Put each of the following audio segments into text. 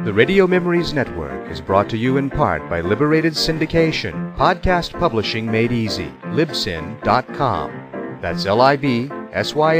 The Radio Memories Network is brought to you in part by Liberated Syndication, podcast publishing made easy, libsyn.com. That's libsyn.com.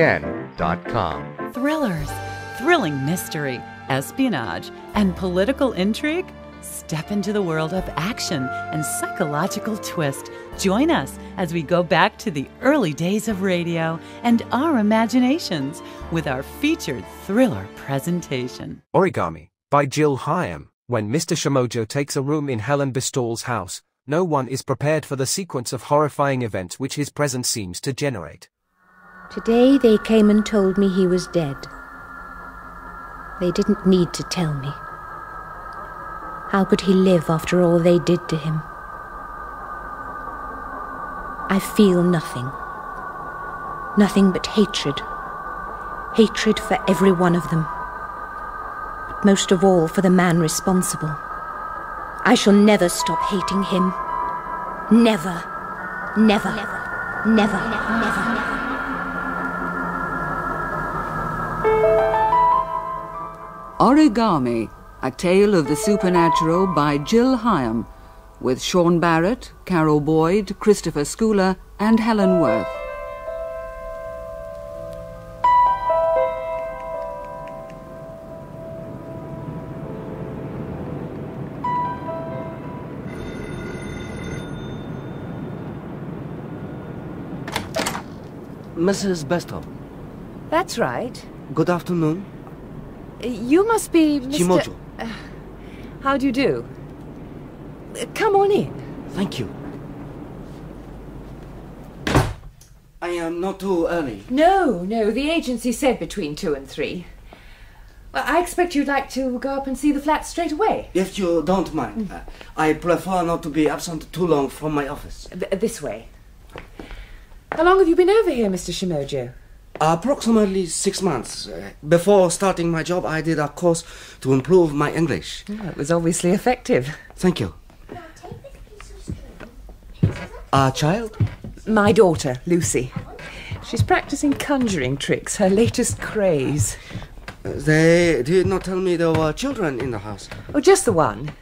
Thrillers, thrilling mystery, espionage, and political intrigue? Step into the world of action and psychological twist. Join us as we go back to the early days of radio and our imaginations with our featured thriller presentation. Origami, by Jill Hyam. When Mr. Shimojo takes a room in Helen Bestall's house, no one is prepared for the sequence of horrifying events which his presence seems to generate. Today they came and told me he was dead. They didn't need to tell me. How could he live after all they did to him? I feel nothing. Nothing but hatred. Hatred for every one of them. But most of all for the man responsible. I shall never stop hating him. Never. Never. Never. Never. Never. Origami, a tale of the supernatural by Jill Hyam, with Sean Barrett, Carol Boyd, Christopher Schooler, and Helen Worth. Mrs. Bestall. That's right. Good afternoon. You must be Mr. Shimojo. How do you do? Come on in. Thank you. I am not too early. No, the agency said between 2 and 3. Well, I expect you'd like to go up and see the flat straight away. If you don't mind. I prefer not to be absent too long from my office. This way. How long have you been over here, Mr. Shimojo? Approximately 6 months. Before starting my job, I did a course to improve my English. Oh, it was obviously effective. Thank you. A child? My daughter, Lucy. She's practicing conjuring tricks, her latest craze. They did not tell me there were children in the house. Oh, just the one.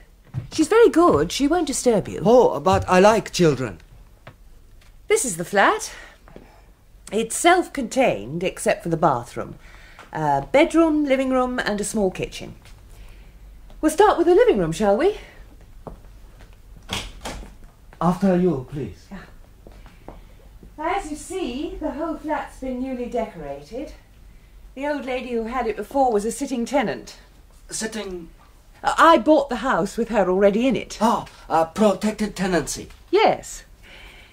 She's very good. She won't disturb you. Oh, but I like children. This is the flat. It's self-contained, except for the bathroom. A bedroom, living room, and a small kitchen. We'll start with the living room, shall we? After you, please. As you see, the whole flat's been newly decorated. The old lady who had it before was a sitting tenant. Sitting? I bought the house with her already in it. Oh, a protected tenancy. Yes.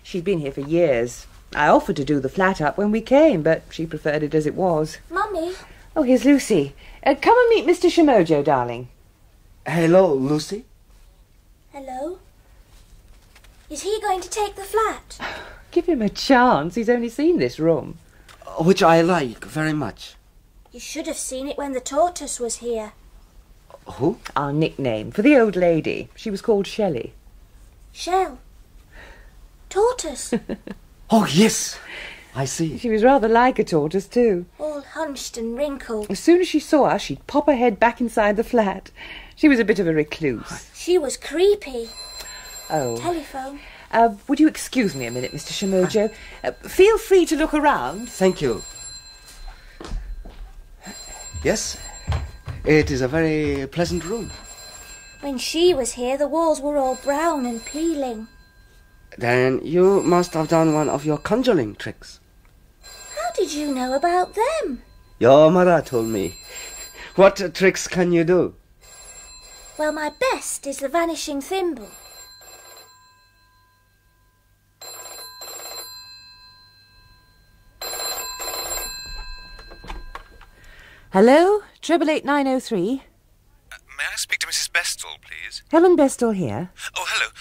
She'd been here for years. I offered to do the flat up when we came, but she preferred it as it was. Mummy. Oh, here's Lucy. Come and meet Mr. Shimojo, darling. Hello, Lucy. Hello. Is he going to take the flat? Give him a chance. He's only seen this room. Which I like very much. You should have seen it when the tortoise was here. Who? Our nickname for the old lady. She was called Shelley. Shell. Tortoise. Oh, yes. I see. She was rather like a tortoise, too. All hunched and wrinkled. As soon as she saw us, she'd pop her head back inside the flat. She was a bit of a recluse. She was creepy. Oh. Telephone. Would you excuse me a minute, Mr. Shimojo? Feel free to look around. Thank you. Yes, it is a very pleasant room. When she was here, the walls were all brown and peeling. Then you must have done one of your conjuring tricks. How did you know about them? Your mother told me. What tricks can you do? Well, my best is the vanishing thimble. Hello? 888-903. May I speak to Mrs. Bestall, please? Helen Bestall here. Oh, hello.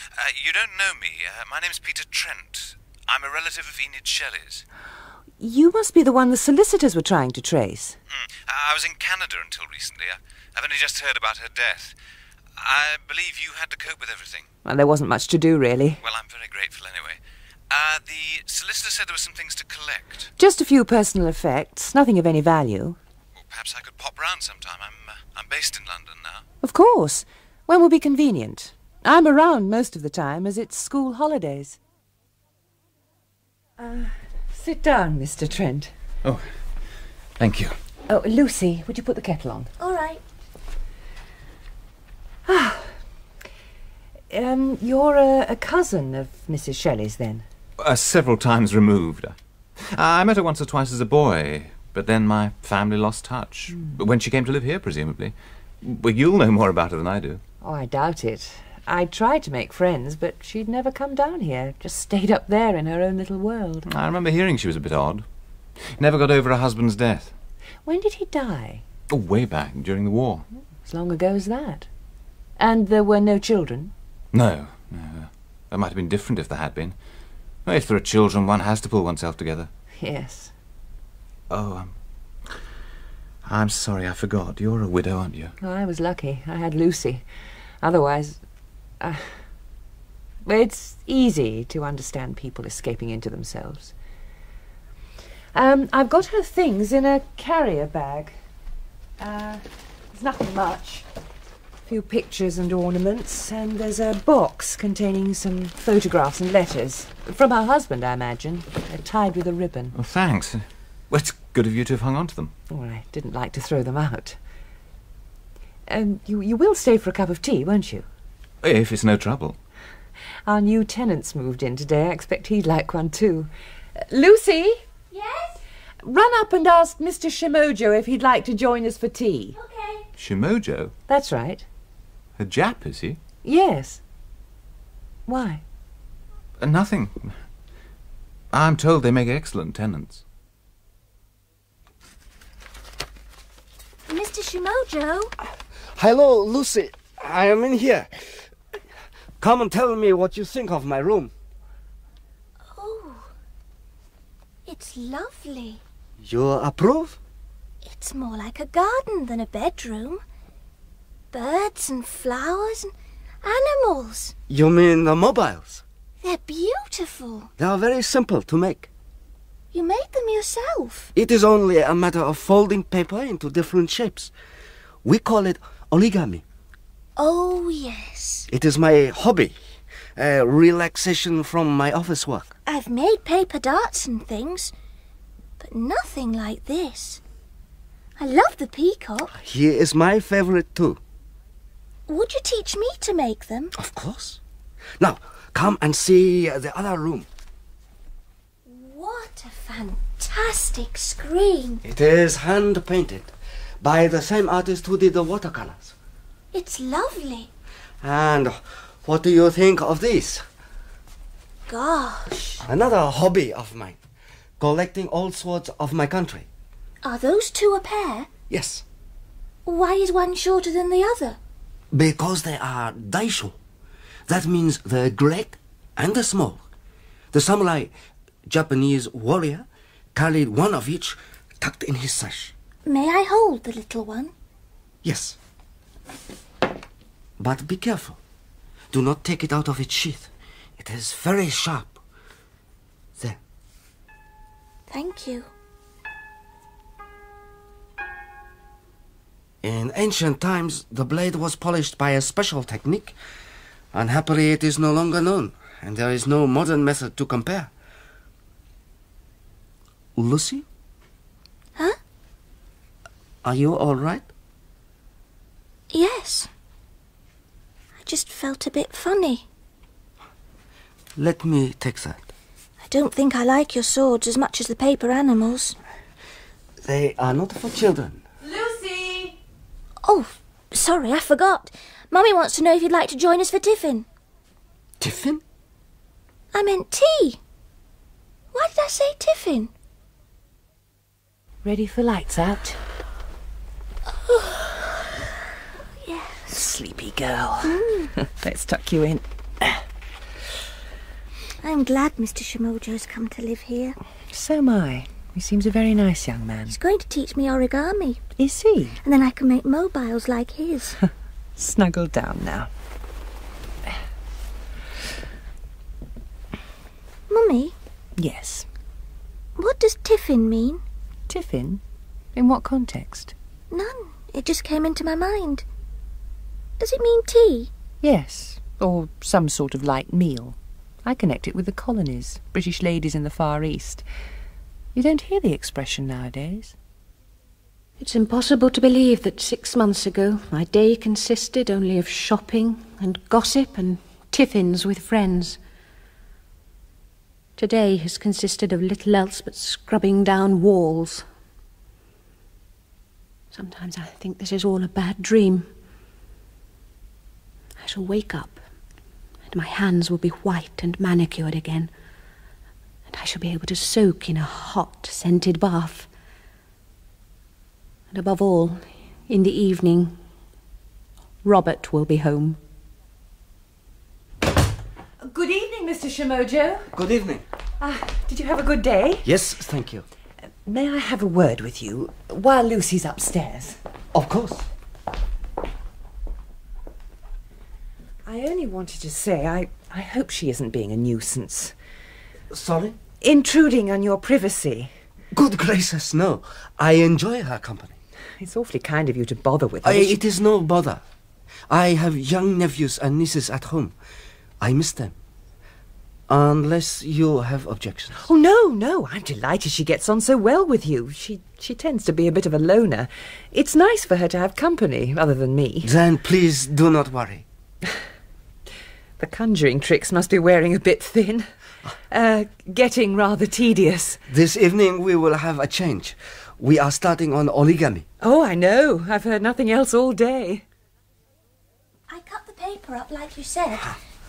You don't know me. My name's Peter Trent. I'm a relative of Enid Shelley's. You must be the one the solicitors were trying to trace. I was in Canada until recently. I've only just heard about her death. I believe you had to cope with everything. Well, there wasn't much to do, really. Well, I'm very grateful anyway. The solicitor said there were some things to collect. Just a few personal effects, nothing of any value. Well, perhaps I could pop round sometime. I'm based in London now. Of course. When will be convenient? I'm around most of the time, as it's school holidays. Sit down, Mr. Trent. Oh, thank you. Oh, Lucy, would you put the kettle on? All right. You're a cousin of Mrs. Shelley's, then? Several times removed. I met her once or twice as a boy, but then my family lost touch. When she came to live here, presumably. Well, you'll know more about her than I do. Oh, I doubt it. I tried to make friends, but she'd never come down here. Just stayed up there in her own little world. I remember hearing she was a bit odd. Never got over her husband's death. When did he die? Oh, way back, during the war. As long ago as that. And there were no children? No. That might have been different if there had been. If there are children, one has to pull oneself together. Yes. Oh, I'm sorry, I forgot. You're a widow, aren't you? Oh, I was lucky. I had Lucy. Otherwise... it's easy to understand people escaping into themselves. I've got her things in a carrier bag. There's nothing much. A few pictures and ornaments, and there's a box containing some photographs and letters. From her husband, I imagine. They're tied with a ribbon. Well, thanks. Well, it's good of you to have hung on to them. Oh, I didn't like to throw them out. You will stay for a cup of tea, won't you? If it's no trouble. Our new tenant's moved in today. I expect he'd like one too. Lucy? Yes? Run up and ask Mr. Shimojo if he'd like to join us for tea. Okay. Shimojo? That's right. A Jap, is he? Yes. Why? Nothing. I'm told they make excellent tenants. Mr. Shimojo? Hello, Lucy. I am in here. Come and tell me what you think of my room. Oh, it's lovely. You approve? It's more like a garden than a bedroom. Birds and flowers and animals. You mean the mobiles? They're beautiful. They are very simple to make. You made them yourself. It is only a matter of folding paper into different shapes. We call it origami. Oh, yes. It is my hobby, a relaxation from my office work. I've made paper darts and things, but nothing like this. I love the peacock. He is my favorite too. Would you teach me to make them? Of course. Now, come and see the other room. What a fantastic screen. It is hand-painted by the same artist who did the watercolors. It's lovely. And what do you think of this? Gosh. Another hobby of mine, collecting old swords of my country. Are those two a pair? Yes, Why is one shorter than the other? because they are daisho. That means the great and the small. The samurai, Japanese warrior, carried one of each tucked in his sash. May I hold the little one? Yes. But be careful. Do not take it out of its sheath. It is very sharp. There. Thank you. In ancient times, the blade was polished by a special technique. Unhappily, it is no longer known, and there is no modern method to compare. Lucy? Huh? Are you all right? Yes. I just felt a bit funny. Let me take that. I don't think I like your swords as much as the paper animals. They are not for children. Lucy! Oh, sorry, I forgot. Mummy wants to know if you'd like to join us for tiffin. Tiffin? I meant tea. Why did I say tiffin? Ready for lights out? Yes. Sleepy girl. Let's tuck you in. I'm glad Mr. Shimojo's come to live here. So am I. He seems a very nice young man. He's going to teach me origami, Is he? and then I can make mobiles like his. Snuggle down now. Mummy, Yes. what does tiffin mean? Tiffin? In what context? None. It just came into my mind. Does it mean tea? Yes, or some sort of light meal. I connect it with the colonies, British ladies in the Far East. You don't hear the expression nowadays. It's impossible to believe that 6 months ago my day consisted only of shopping and gossip and tiffins with friends. Today has consisted of little else but scrubbing down walls. Sometimes I think this is all a bad dream. I shall wake up, and my hands will be white and manicured again, and I shall be able to soak in a hot, scented bath. And above all, in the evening, Robert will be home. Good evening, Mr. Shimojo. Good evening. Did you have a good day? Yes, thank you. May I have a word with you while Lucy's upstairs? Of course. I only wanted to say I hope she isn't being a nuisance. Sorry? Intruding on your privacy. Good gracious, no. I enjoy her company. It's awfully kind of you to bother with her. It is no bother. I have young nephews and nieces at home. I miss them. Unless you have objections. Oh, no. I'm delighted she gets on so well with you. She tends to be a bit of a loner. It's nice for her to have company, other than me. Then please do not worry. The conjuring tricks must be wearing a bit thin. Getting rather tedious. This evening we will have a change. We are starting on origami. Oh, I know. I've heard nothing else all day. I cut the paper up like you said,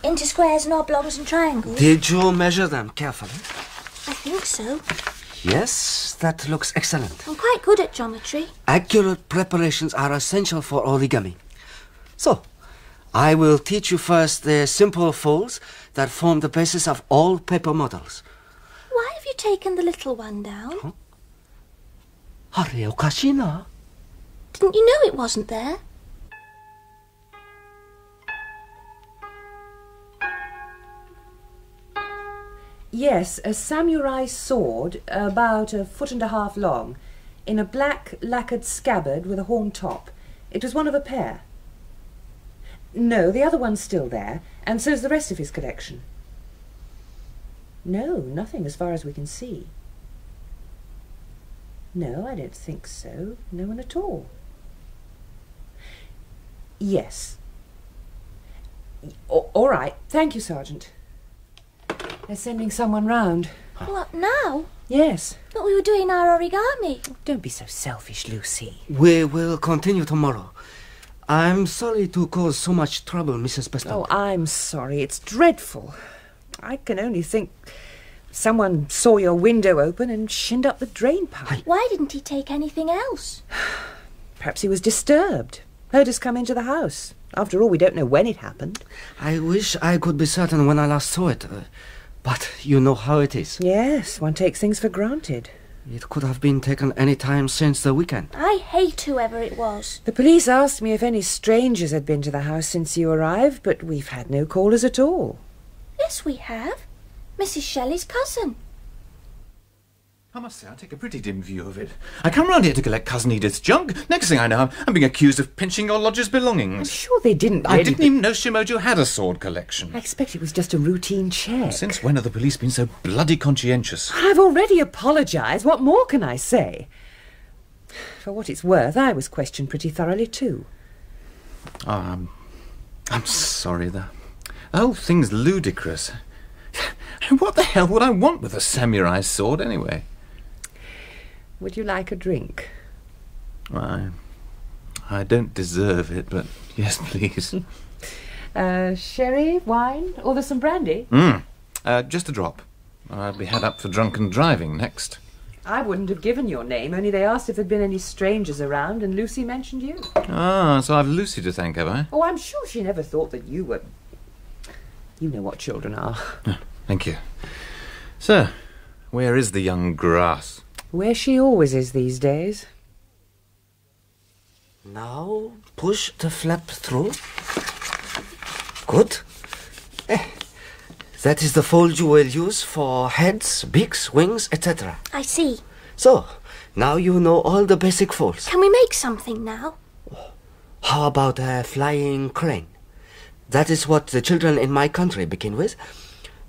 into squares and oblongs and triangles. Did you measure them carefully? I think so. Yes, that looks excellent. I'm quite good at geometry. Accurate preparations are essential for origami. So, I will teach you first the simple folds that form the basis of all paper models. Why have you taken the little one down? Huh? Okashina. Didn't you know it wasn't there? Yes, a samurai sword, about 1.5 foot long, in a black lacquered scabbard with a horn top. It was one of a pair. No, the other one's still there, and so's the rest of his collection. No, nothing as far as we can see. No, I don't think so. No one at all. Yes. All right. Thank you, Sergeant. They're sending someone round. What, now? Yes. But we were doing our origami. Don't be so selfish, Lucy. We will continue tomorrow. I'm sorry to cause so much trouble, Mrs. Beston. Oh, I'm sorry. It's dreadful. I can only think someone saw your window open and shinned up the drain pipe. Why didn't he take anything else? Perhaps he was disturbed. Heard us come into the house. After all, we don't know when it happened. I wish I could be certain when I last saw it. But you know how it is. Yes, one takes things for granted. It could have been taken any time since the weekend. I hate whoever it was. The police asked me if any strangers had been to the house since you arrived, but we've had no callers at all. Yes, we have. Mrs. Shelley's cousin. I must say, I take a pretty dim view of it. I come round here to collect Cousin Edith's junk. Next thing I know, I'm being accused of pinching your lodger's belongings. I'm sure they didn't I didn't even know Shimojo had a sword collection. I expect it was just a routine check. Since when have the police been so bloody conscientious? I've already apologised. What more can I say? For what it's worth, I was questioned pretty thoroughly too. Oh, I'm sorry. The whole thing's ludicrous. What the hell would I want with a samurai sword, anyway? Would you like a drink? I don't deserve it, but yes, please. Sherry, wine, or there's some brandy? Just a drop. I'll be had up for drunken driving next. I wouldn't have given your name, only they asked if there'd been any strangers around, and Lucy mentioned you. Ah, so I've Lucy to thank, have I? Oh, I'm sure she never thought that you were... You know what children are. Thank you. So, where is the young grass? Where she always is these days. Now, push the flap through. Good. That is the fold you will use for heads, beaks, wings, etc. I see. So, Now you know all the basic folds. Can we make something now? How about a flying crane? That is what the children in my country begin with.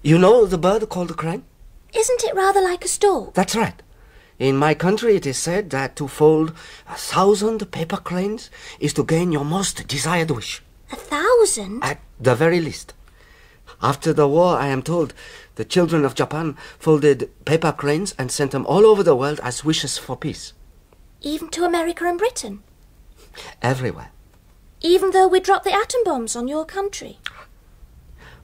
You know the bird called the crane? Isn't it rather like a stork? That's right. In my country it is said that to fold 1,000 paper cranes is to gain your most desired wish. 1,000? At the very least. After the war, I am told, the children of Japan folded paper cranes and sent them all over the world as wishes for peace. Even to America and Britain? Everywhere. Even though we dropped the atom bombs on your country?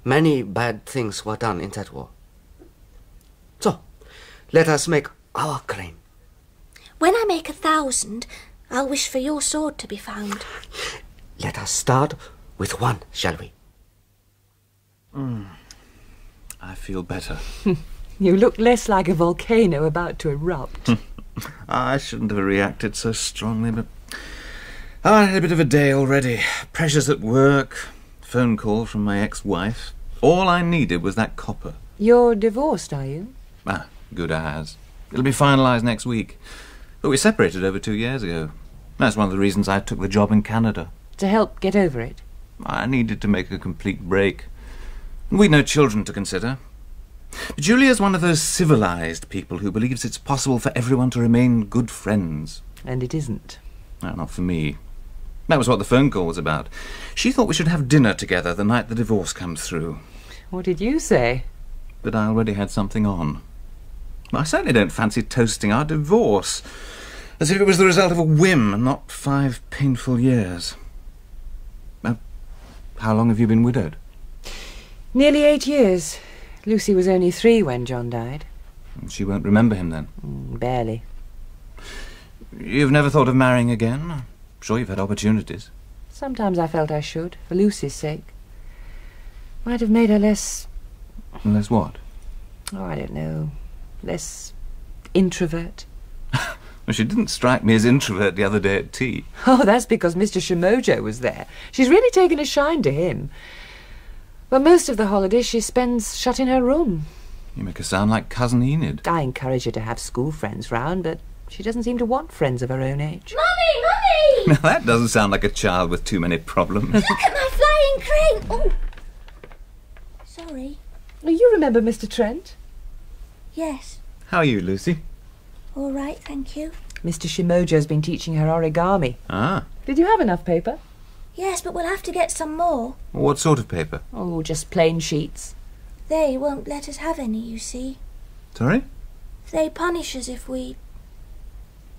Many bad things were done in that war. So, let us make our crane. When I make 1,000, I'll wish for your sword to be found. Let us start with one, shall we? I feel better. You look less like a volcano about to erupt. I shouldn't have reacted so strongly, but I had a bit of a day already. Pressures at work, phone call from my ex-wife. All I needed was that copper. You're divorced, are you? Ah, good as. It'll be finalised next week. But we separated over 2 years ago. That's one of the reasons I took the job in Canada. To help get over it? I needed to make a complete break. We'd no children to consider. Julia's one of those civilised people who believes it's possible for everyone to remain good friends. And it isn't. No, not for me. That was what the phone call was about. She thought we should have dinner together the night the divorce comes through. What did you say? But I already had something on. I certainly don't fancy toasting our divorce, as if it was the result of a whim and not 5 painful years. How long have you been widowed? Nearly 8 years. Lucy was only 3 when John died. She won't remember him then? Barely. You've never thought of marrying again? I'm sure you've had opportunities. Sometimes I felt I should, for Lucy's sake. Might have made her less... Less what? Oh, I don't know. Less introvert. Well, she didn't strike me as introvert the other day at tea. Oh, that's because Mr. Shimojo was there. She's really taken a shine to him. But most of the holidays she spends shut in her room. You make her sound like Cousin Enid. I encourage her to have school friends round, but she doesn't seem to want friends of her own age. Mummy! Mummy! Now that doesn't sound like a child with too many problems. Look at my flying crane! Oh! Sorry. Oh, you remember Mr. Trent? Yes. How are you, Lucy? All right, thank you. Mr. Shimojo's been teaching her origami. Ah. Did you have enough paper? Yes, but we'll have to get some more. What sort of paper? Oh, just plain sheets. They won't let us have any, you see. Sorry? They punish us if we...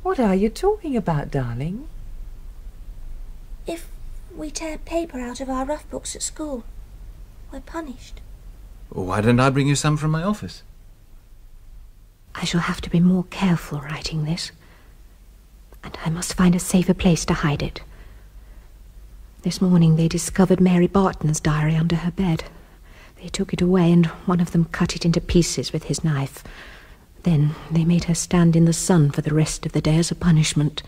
What are you talking about, darling? If we tear paper out of our rough books at school. We're punished. Why don't I bring you some from my office? I shall have to be more careful writing this. And I must find a safer place to hide it. This morning they discovered Mary Barton's diary under her bed. They took it away and one of them cut it into pieces with his knife. Then they made her stand in the sun for the rest of the day as a punishment.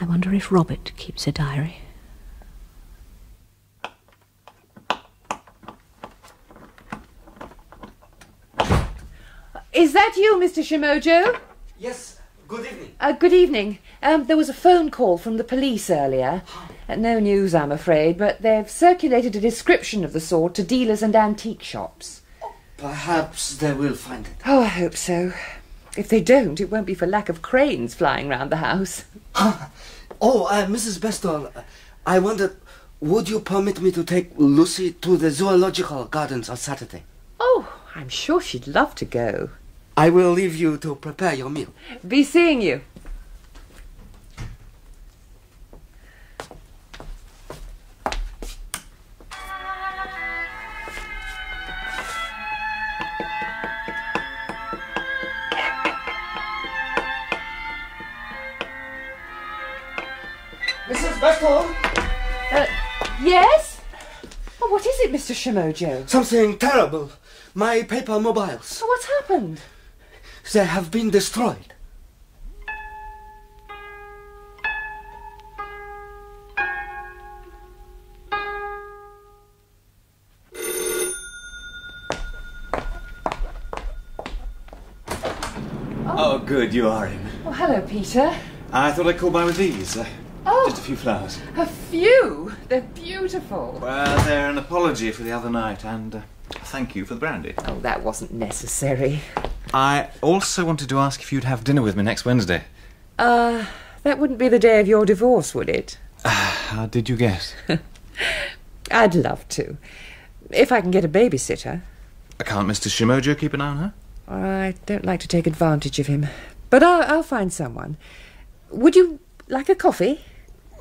I wonder if Robert keeps a diary. Is that you, Mr. Shimojo? Yes, good evening. Good evening. There was a phone call from the police earlier. No news, I'm afraid, but they've circulated a description of the sword to dealers and antique shops. Perhaps they will find it. Oh, I hope so. If they don't, it won't be for lack of cranes flying round the house. Mrs. Bestall, I wondered, would you permit me to take Lucy to the zoological gardens on Saturday? Oh, I'm sure she'd love to go. I will leave you to prepare your meal. Be seeing you. Mrs. Bestall? Yes? Oh, what is it, Mr. Shimojo? Something terrible. My paper mobiles. Oh, what's happened? They have been destroyed. Oh, good, you are in. Oh, hello, Peter. I thought I'd call by with these. Just a few flowers. A few? They're beautiful. Well, they're an apology for the other night, and thank you for the brandy. Oh, that wasn't necessary. I also wanted to ask if you'd have dinner with me next Wednesday. That wouldn't be the day of your divorce, would it? How did you guess? I'd love to. If I can get a babysitter. Can't Mr. Shimojo keep an eye on her? I don't like to take advantage of him. But I'll find someone. Would you like a coffee?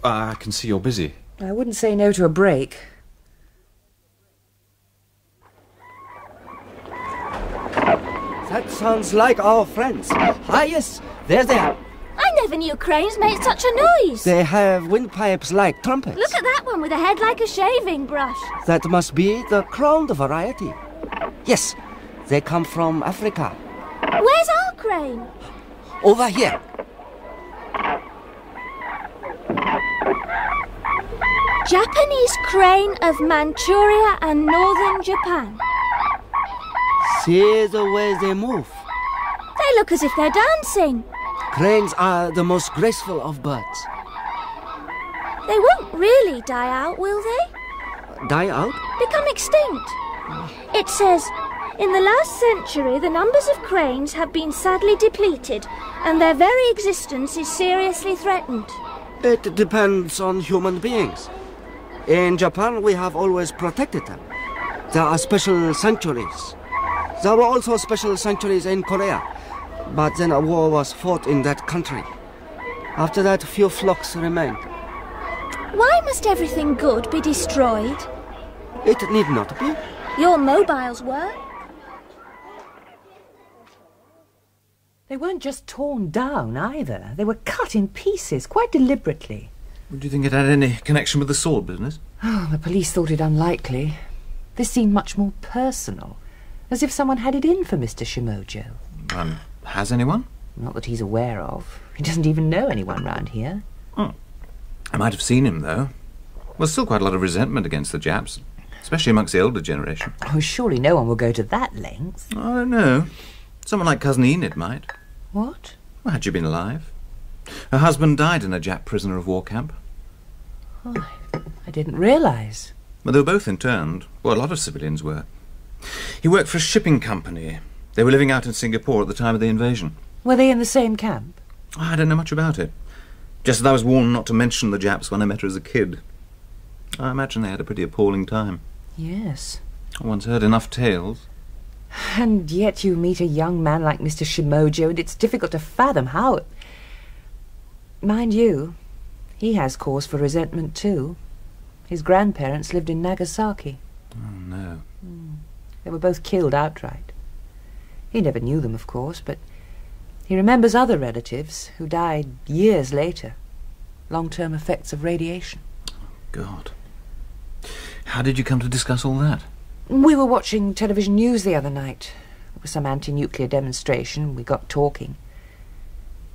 I can see you're busy. I wouldn't say no to a break. That sounds like our friends. Ah, yes, there they are. I never knew cranes made such a noise. They have windpipes like trumpets. Look at that one with a head like a shaving brush. That must be the crowned variety. Yes, they come from Africa. Where's our crane? Over here. Japanese crane of Manchuria and northern Japan. See the way they move. They look as if they're dancing. Cranes are the most graceful of birds. They won't really die out, will they? Die out? Become extinct. It says, in the last century, the numbers of cranes have been sadly depleted, and their very existence is seriously threatened. It depends on human beings. In Japan, we have always protected them. There are special sanctuaries. There were also special sanctuaries in Korea, but then a war was fought in that country. After that, few flocks remained. Why must everything good be destroyed? It need not be. Your mobiles were. They weren't just torn down either. They were cut in pieces, quite deliberately. Do you think it had any connection with the sword business? Oh, the police thought it unlikely. This seemed much more personal, as if someone had it in for Mr. Shimojo. Has anyone? Not that he's aware of. He doesn't even know anyone round here. I might have seen him, though. There's still quite a lot of resentment against the Japs, especially amongst the older generation. Oh, surely no one will go to that length. I don't know. Someone like Cousin Enid might. What? Well, had she been alive? Her husband died in a Jap prisoner of war camp. Oh, I didn't realise. Well, they were both interned. Well, a lot of civilians were. He worked for a shipping company. They were living out in Singapore at the time of the invasion. Were they in the same camp? I don't know much about it. Just that I was warned not to mention the Japs when I met her as a kid. I imagine they had a pretty appalling time. Yes. I once heard enough tales. And yet you meet a young man like Mr. Shimojo, and it's difficult to fathom how... Mind you, he has cause for resentment too. His grandparents lived in Nagasaki. Oh, no. They were both killed outright. He never knew them, of course, but he remembers other relatives who died years later. Long-term effects of radiation. God. How did you come to discuss all that? We were watching television news the other night. It was some anti-nuclear demonstration. We got talking.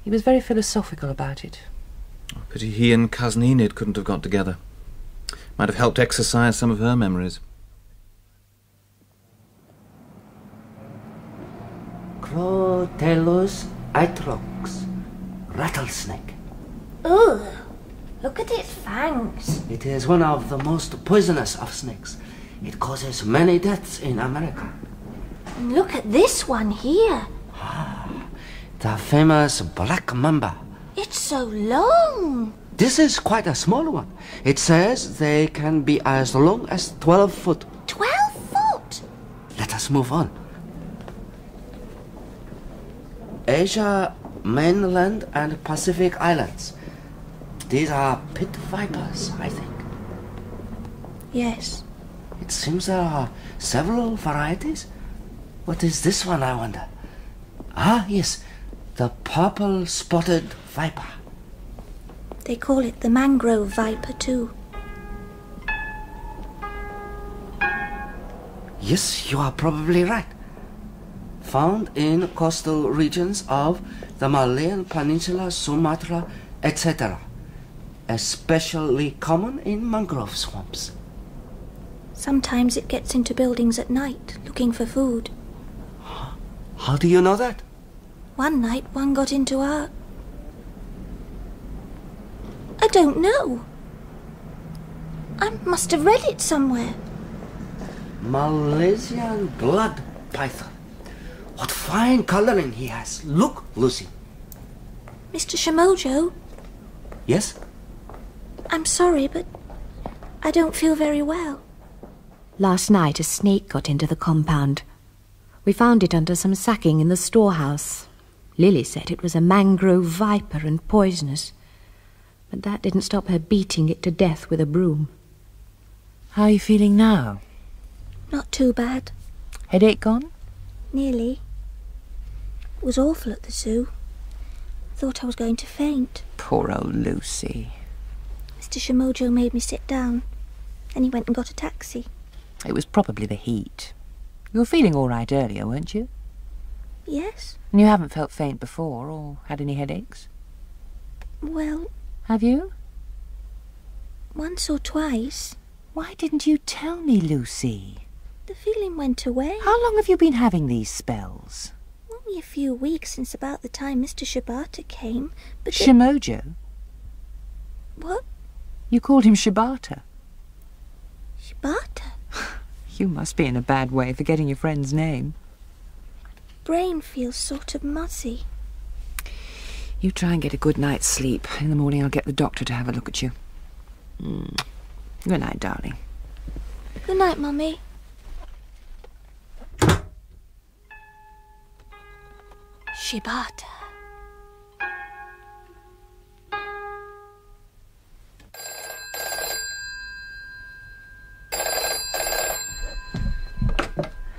He was very philosophical about it. Oh, pity he and Cousin Enid couldn't have got together. Might have helped exercise some of her memories. Crotellus atrox, rattlesnake. Ugh, look at its fangs. It is one of the most poisonous of snakes. It causes many deaths in America. And look at this one here. The famous black mamba. It's so long. This is quite a small one. It says they can be as long as 12 foot. 12 foot? Let us move on. Asia, mainland and Pacific Islands. These are pit vipers, I think. Yes. It seems there are several varieties. What is this one, I wonder? Ah, yes, the purple spotted viper. They call it the mangrove viper too. Yes, you are probably right. Found in coastal regions of the Malayan Peninsula, Sumatra, etc. Especially common in mangrove swamps. Sometimes it gets into buildings at night, looking for food. How do you know that? One night one got into our... I don't know. I must have read it somewhere. Malaysian blood python. What fine colouring he has. Look, Lucy. Mr. Shimojo, Yes? I'm sorry, but I don't feel very well. Last night a snake got into the compound. We found it under some sacking in the storehouse. Lily said it was a mangrove viper and poisonous. But that didn't stop her beating it to death with a broom. How are you feeling now? Not too bad. Headache gone? Nearly. It was awful at the zoo. Thought I was going to faint. Poor old Lucy. Mr. Shimojo made me sit down. Then he went and got a taxi. It was probably the heat. You were feeling all right earlier, weren't you? Yes? And you haven't felt faint before, or had any headaches? Well, Have you? once or twice. Why didn't you tell me, Lucy? The feeling went away. How long have you been having these spells? Only a few weeks since about the time Mr. Shibata came, but... Shimojo? What? You called him Shibata. Shibata? You must be in a bad way forgetting your friend's name. Brain feels sort of muzzy. You try and get a good night's sleep. In the morning I'll get the doctor to have a look at you. Good night, darling. Good night, Mummy. Shibata.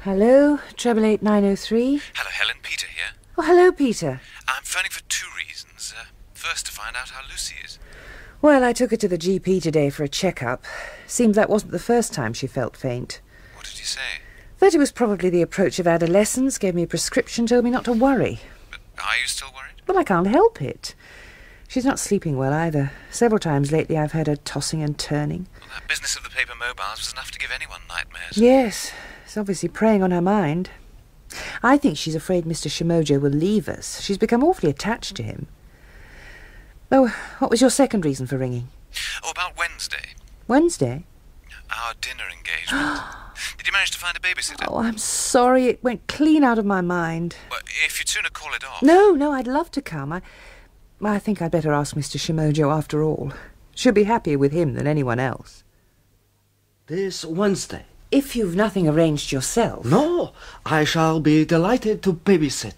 Hello, 888-903. Hello, Helen. Peter here. Oh, hello, Peter. I'm phoning for two reasons. First, to find out how Lucy is. Well, I took her to the GP today for a checkup. Seems that wasn't the first time she felt faint. What did he say? That it was probably the approach of adolescence, gave me a prescription, told me not to worry. But are you still worried? Well, I can't help it. She's not sleeping well either. Several times lately I've heard her tossing and turning. Well, that business of the paper mobiles was enough to give anyone nightmares. Yes, it's obviously preying on her mind. I think she's afraid Mr. Shimojo will leave us. She's become awfully attached to him. Oh, what was your second reason for ringing? Oh, about Wednesday. Wednesday? Our dinner engagement. Did you manage to find a babysitter? Oh, I'm sorry. It went clean out of my mind. Well, if you'd sooner call it off. No, I'd love to come. I think I'd better ask Mr. Shimojo after all. She'll be happier with him than anyone else. This Wednesday. If you've nothing arranged yourself. No, I shall be delighted to babysit.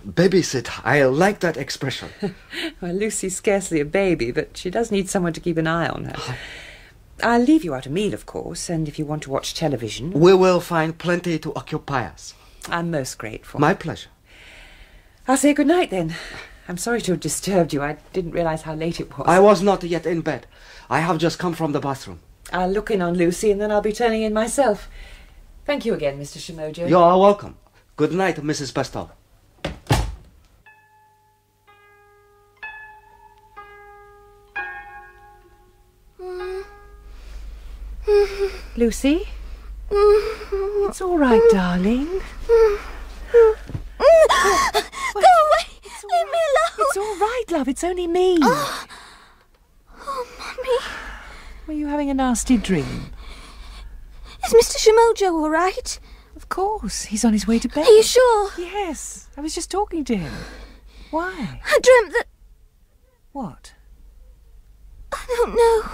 Babysit, I like that expression. Well, Lucy's scarcely a baby, but she does need someone to keep an eye on her. I'll leave you out a meal, of course, and if you want to watch television... We will find plenty to occupy us. I'm most grateful. My pleasure. I'll say good night, then. I'm sorry to have disturbed you. I didn't realise how late it was. I was not yet in bed. I have just come from the bathroom. I'll look in on Lucy, and then I'll be turning in myself. Thank you again, Mr. Shimojo. You are welcome. Good night, Mrs. Bestow. Lucy? It's all right, darling. Go away! Leave me alone! It's all right, love. It's only me. Oh, Mummy. Were you having a nasty dream? Is Mr. Shimojo all right? Of course. He's on his way to bed. Are you sure? Yes. I was just talking to him. Why? I dreamt that... What? I don't know.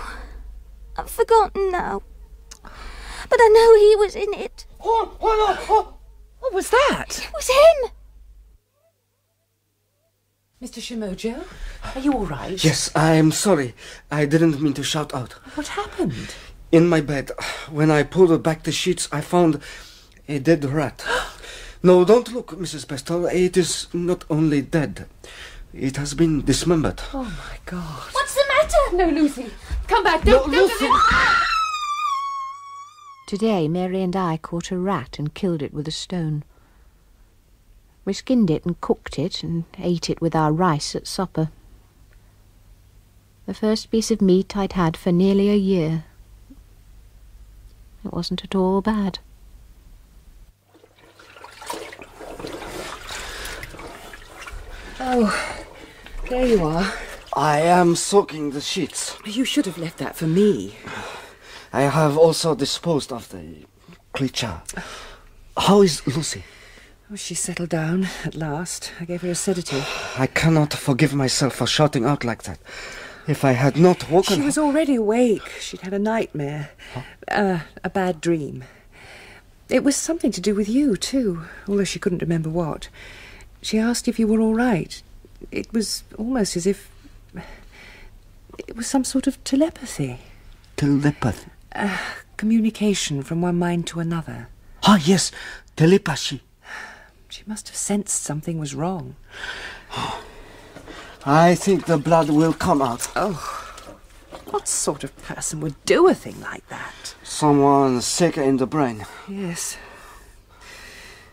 I've forgotten now. But I know he was in it. What was that? It was him. Mr. Shimojo, are you all right? Yes, I'm sorry. I didn't mean to shout out. What happened? In my bed, when I pulled back the sheets, I found a dead rat. No, don't look, Mrs. Bestow. It is not only dead. It has been dismembered. Oh, my God. What's the matter? No, Lucy. Come back. No, Lucy! Today, Mary and I caught a rat and killed it with a stone. We skinned it and cooked it and ate it with our rice at supper. The first piece of meat I'd had for nearly a year. It wasn't at all bad. Oh, there you are. I am soaking the sheets. You should have left that for me. I have also disposed of the creature. How is Lucy? Oh, she settled down at last. I gave her a sedative. I cannot forgive myself for shouting out like that. If I had not woken She was already awake. She'd had a nightmare. A bad dream. It was something to do with you, too, although she couldn't remember what. She asked if you were all right. It was almost as if... It was some sort of telepathy. Telepathy? Communication from one mind to another. Ah, yes, telepathy. She must have sensed something was wrong. I think the blood will come out. Oh, what sort of person would do a thing like that? Someone sick in the brain. Yes.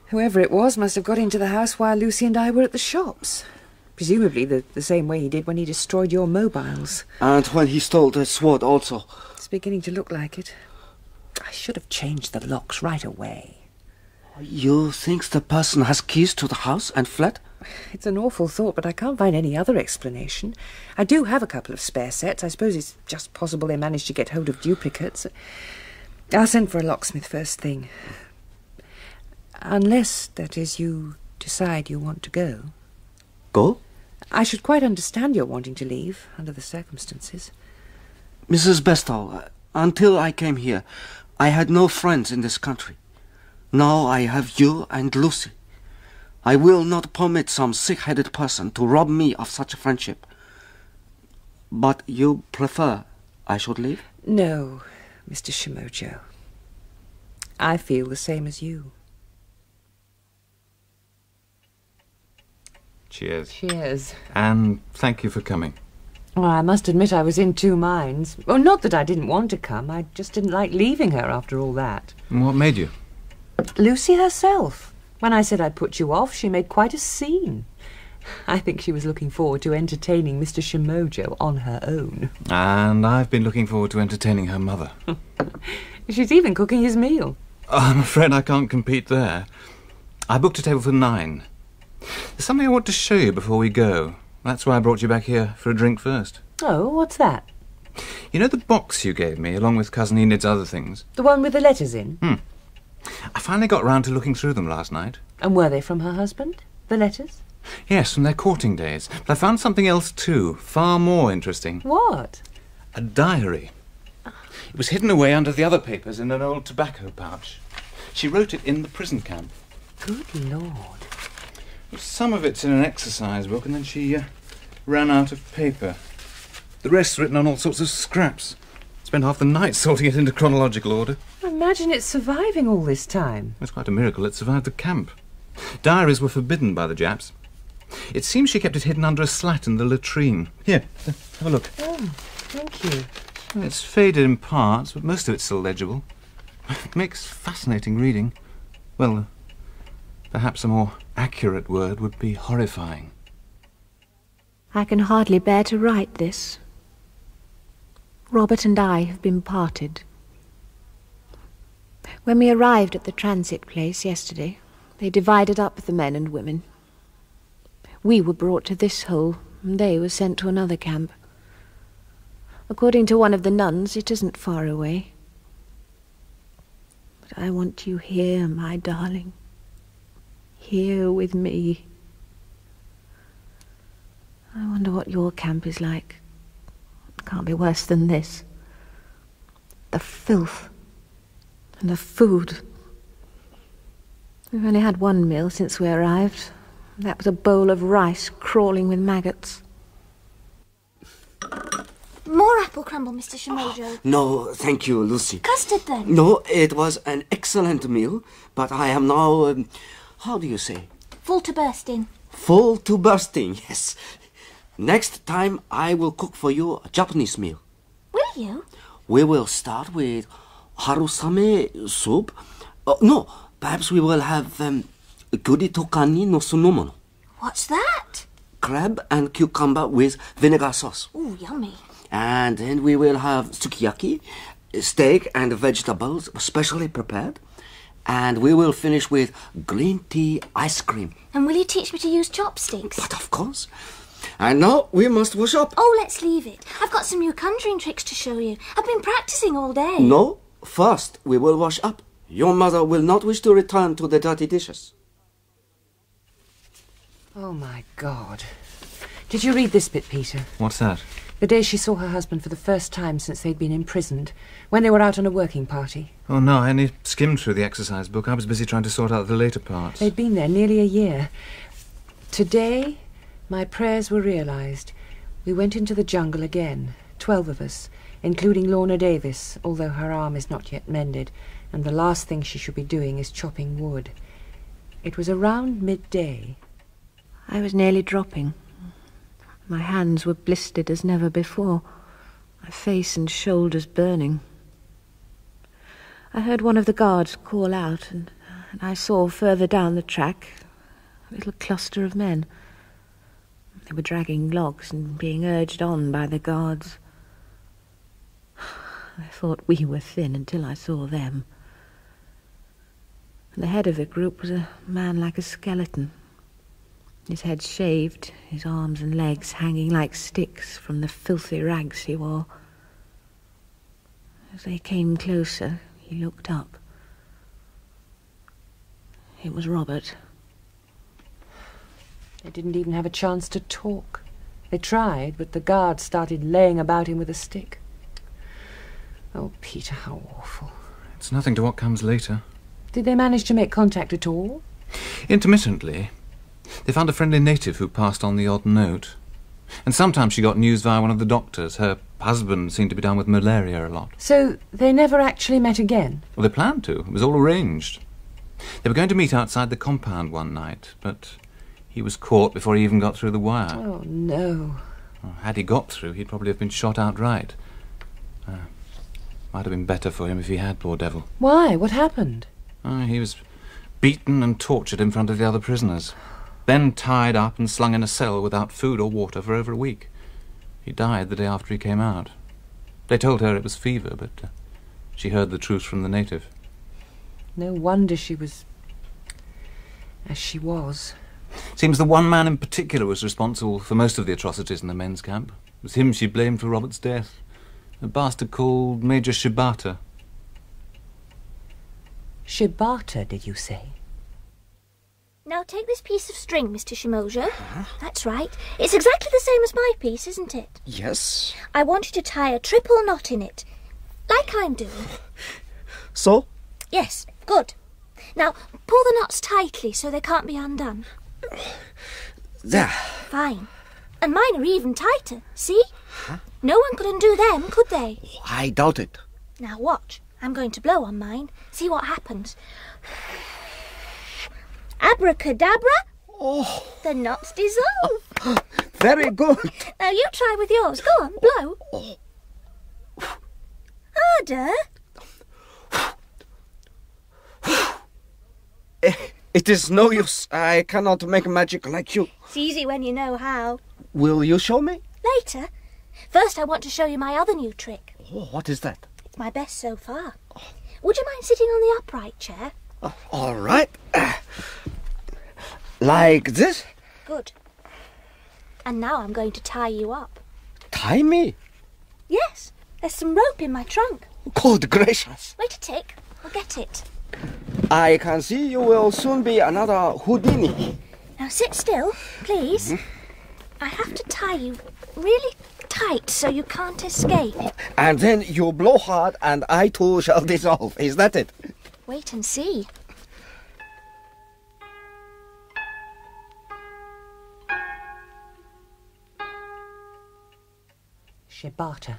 Whoever it was must have got into the house while Lucy and I were at the shops. Presumably the same way he did when he destroyed your mobiles. And when he stole the sword also. It's beginning to look like it. I should have changed the locks right away. You think the person has keys to the house and fled? It's an awful thought, but I can't find any other explanation. I do have a couple of spare sets. I suppose it's just possible they managed to get hold of duplicates. I'll send for a locksmith first thing. Unless, that is, you decide you want to go. Go? I should quite understand your wanting to leave, under the circumstances. Mrs. Bestow, until I came here, I had no friends in this country. Now I have you and Lucy. I will not permit some sick-headed person to rob me of such a friendship. But you prefer I should leave? No, Mr. Shimojo. I feel the same as you. Cheers. Cheers. And thank you for coming. Well, I must admit I was in two minds. Well, not that I didn't want to come. I just didn't like leaving her after all that. And what made you? Lucy herself. When I said I'd put you off, she made quite a scene. I think she was looking forward to entertaining Mr. Shimojo on her own. And I've been looking forward to entertaining her mother. She's even cooking his meal. I'm afraid I can't compete there. I booked a table for 9. There's something I want to show you before we go. That's why I brought you back here for a drink first. Oh, what's that? You know the box you gave me, along with Cousin Enid's other things? The one with the letters in? I finally got round to looking through them last night. And were they from her husband, the letters? Yes, from their courting days. But I found something else too, far more interesting. What? A diary. It was hidden away under the other papers in an old tobacco pouch. She wrote it in the prison camp. Good Lord. Some of it's in an exercise book, and then she ran out of paper. The rest's written on all sorts of scraps. Spent half the night sorting it into chronological order. Imagine it surviving all this time. It's quite a miracle it survived the camp. Diaries were forbidden by the Japs. It seems she kept it hidden under a slat in the latrine. Here, have a look. Oh, thank you. It's faded in parts, but most of it's still legible. It makes fascinating reading. Well, perhaps a more accurate word would be horrifying. I can hardly bear to write this. Robert and I have been parted. When we arrived at the transit place yesterday, they divided up the men and women. We were brought to this hole, and they were sent to another camp. According to one of the nuns, it isn't far away. But I want you here, my darling. Here with me. I wonder what your camp is like. It can't be worse than this. The filth. And the food. We've only had one meal since we arrived. That was a bowl of rice crawling with maggots. More apple crumble, Mr. Shimojo. No, thank you, Lucy. Custard, then? No, it was an excellent meal, but I am now, how do you say? Full to bursting. Full to bursting, yes. Next time I will cook for you a Japanese meal. Will you? We will start with harusame soup. No, perhaps we will have guri tokani no sunomono. What's that? Crab and cucumber with vinegar sauce. Ooh, yummy. And then we will have sukiyaki, steak and vegetables specially prepared. And we will finish with green tea ice cream. And will you teach me to use chopsticks? But of course. And now we must wash up. Oh, let's leave it. I've got some new conjuring tricks to show you. I've been practicing all day. No, first we will wash up. Your mother will not wish to return to the dirty dishes. Oh, my God. Did you read this bit, Peter? What's that? The day she saw her husband for the first time since they'd been imprisoned, when they were out on a working party. Oh, no, I only skimmed through the exercise book. I was busy trying to sort out the later parts. They'd been there nearly a year. Today, my prayers were realised. We went into the jungle again, 12 of us, including Lorna Davis, although her arm is not yet mended, and the last thing she should be doing is chopping wood. It was around midday. I was nearly dropping. My hands were blistered as never before, my face and shoulders burning. I heard one of the guards call out, and I saw further down the track a little cluster of men. They were dragging logs and being urged on by the guards. I thought we were thin until I saw them. At the head of the group was a man like a skeleton. His head shaved, his arms and legs hanging like sticks from the filthy rags he wore. As they came closer, he looked up. It was Robert. They didn't even have a chance to talk. They tried, but the guards started laying about him with a stick. Oh, Peter, how awful. It's nothing to what comes later. Did they manage to make contact at all? Intermittently. They found a friendly native who passed on the odd note. And sometimes she got news via one of the doctors. Her husband seemed to be down with malaria a lot. So they never actually met again? Well, they planned to. It was all arranged. They were going to meet outside the compound one night, but he was caught before he even got through the wire. Oh, no. Well, had he got through, he'd probably have been shot outright. Might have been better for him if he had, poor devil. Why? What happened? He was beaten and tortured in front of the other prisoners. Then tied up and slung in a cell without food or water for over a week. He died the day after he came out. They told her it was fever, but she heard the truth from the native. No wonder she was as she was. Seems the one man in particular was responsible for most of the atrocities in the men's camp. It was him she blamed for Robert's death. A bastard called Major Shibata. Shibata, did you say? Now take this piece of string, Mr. Shimojo. That's right. It's exactly the same as my piece, isn't it? Yes. I want you to tie a triple knot in it, like I'm doing. So? Yes, good. Now, pull the knots tightly so they can't be undone. There. Fine. And mine are even tighter, see? Huh? No one could undo them, could they? I doubt it. Now watch. I'm going to blow on mine. See what happens. Abracadabra. Oh. The knots dissolve. Very good. Now you try with yours. Go on, blow. Oh. Harder. It is no use. I cannot make magic like you. It's easy when you know how. Will you show me? Later. First, I want to show you my other new trick. Oh, what is that? It's my best so far. Would you mind sitting on the upright chair? All right. Like this? Good. And now I'm going to tie you up. Tie me? Yes. There's some rope in my trunk. Good gracious. Wait a tick. I'll get it. I can see you will soon be another Houdini. Now sit still, please. I have to tie you really tight so you can't escape. And then you blow hard and I too shall dissolve. Is that it? Wait and see. Shibata.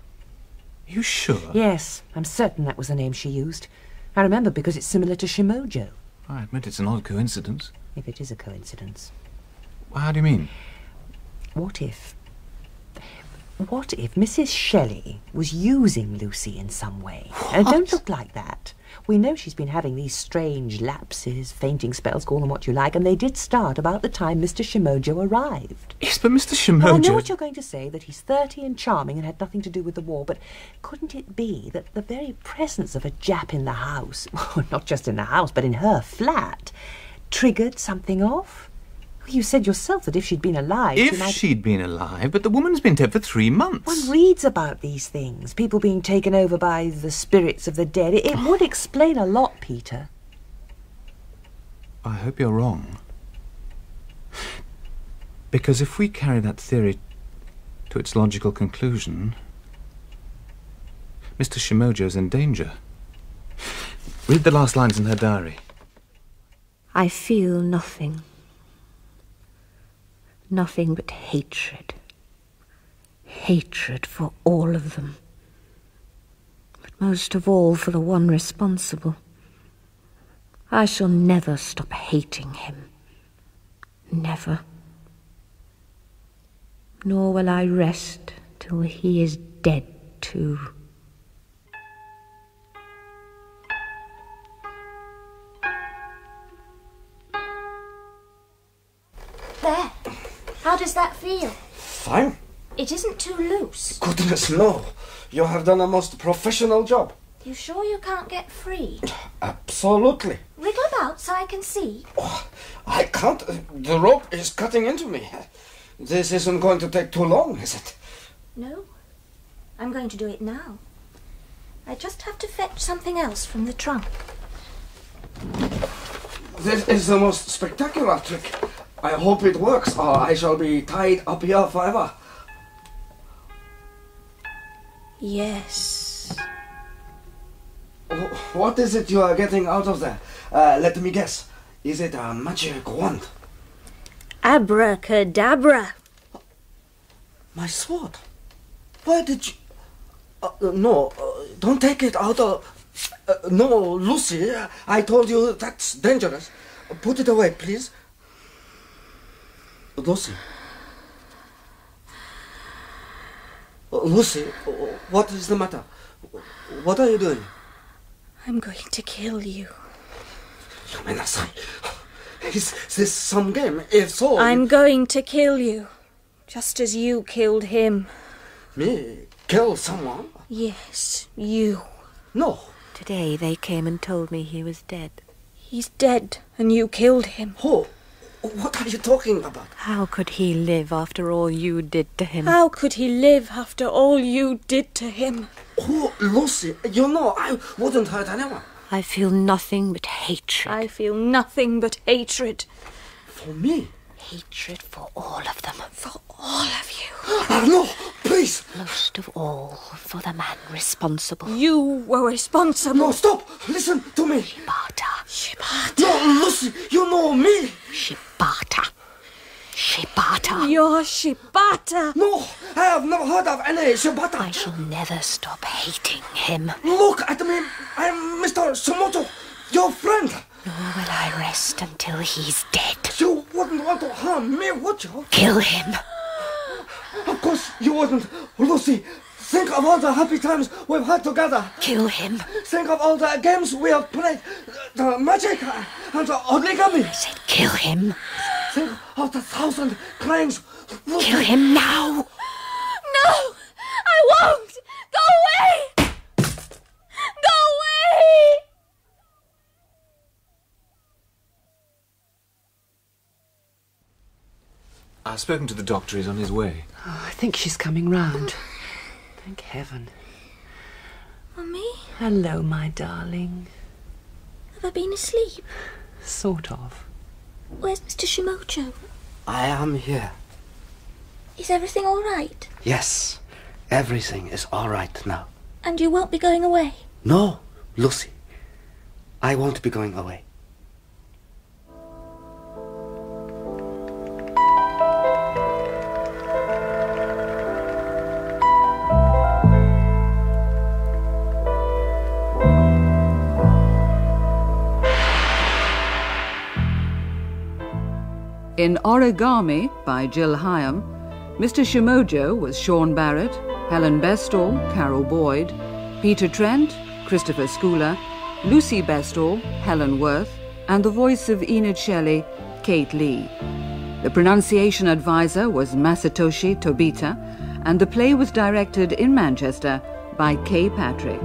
You sure? Yes, I'm certain that was the name she used. I remember because it's similar to Shimojo. I admit it's an odd coincidence. If it is a coincidence. How do you mean? What if Mrs. Shelley was using Lucy in some way? What? And don't look like that. We know she's been having these strange lapses, fainting spells, call them what you like, and they did start about the time Mr. Shimojo arrived. Yes, but Mr. Shimojo... Well, I know what you're going to say, that he's 30 and charming and had nothing to do with the war, but couldn't it be that the very presence of a Jap in the house, not just in the house, but in her flat, triggered something off? You said yourself that if she'd been alive... She'd been alive, but the woman's been dead for 3 months. One reads about these things, people being taken over by the spirits of the dead. It would explain a lot, Peter. I hope you're wrong. Because if we carry that theory to its logical conclusion, Mr. Shimojo's in danger. Read the last lines in her diary. I feel nothing. Nothing but hatred. Hatred for all of them. But most of all for the one responsible. I shall never stop hating him. Never. Nor will I rest till he is dead too. There. How does that feel? Fine. It isn't too loose. Goodness, no. You have done a most professional job. You sure you can't get free? Absolutely. Wriggle about so I can see. Oh, I can't. The rope is cutting into me. This isn't going to take too long, is it? No. I'm going to do it now. I just have to fetch something else from the trunk. This is the most spectacular trick. I hope it works, or I shall be tied up here forever. Yes. What is it you are getting out of there? Let me guess. Is it a magic wand? Abracadabra. My sword. Why did you... no, don't take it out of... no, Lucy, I told you that's dangerous. Put it away, please. Lucy. Lucy, what is the matter? What are you doing? I'm going to kill you. Is this some game? If so... I'm going to kill you. Just as you killed him. Me? Kill someone? Yes, you. No. Today they came and told me he was dead. He's dead, and you killed him. Who? What are you talking about? How could he live after all you did to him? How could he live after all you did to him? Oh, Lucy, you know I wouldn't hurt anyone. I feel nothing but hatred. I feel nothing but hatred. For me? Hatred for all of them. For all of you. No, please. Most of all for the man responsible. You were responsible. No, stop. Listen to me. Shibata. No, Lucy, you know me. Shibata. Shibata. You're Shibata. No, I have never heard of any Shibata. I shall never stop hating him. Look at me. I'm Mr. Shimojo, your friend. Nor will I rest until he's dead. You wouldn't want to harm me, would you? Kill him. Of course you wouldn't. Lucy, think of all the happy times we've had together. Kill him. Think of all the games we have played. The magic and the origami. I said kill him. Think of the 1,000 crimes. Kill him now. No, I won't. Go away. Go away. I've spoken to the doctor. He's on his way. Oh, I think she's coming round. Thank heaven. Mummy? Hello, my darling. Have I been asleep? Sort of. Where's Mr. Shimojo? I am here. Is everything all right? Yes, everything is all right now. And you won't be going away? No, Lucy. I won't be going away. In Origami by Jill Hyam, Mr. Shimojo was Sean Barrett, Helen Bestall, Carol Boyd, Peter Trent, Christopher Schooler, Lucy Bestall, Helen Worth, and the voice of Enid Shelley, Kate Lee. The pronunciation advisor was Masatoshi Tobita, and the play was directed in Manchester by Kay Patrick.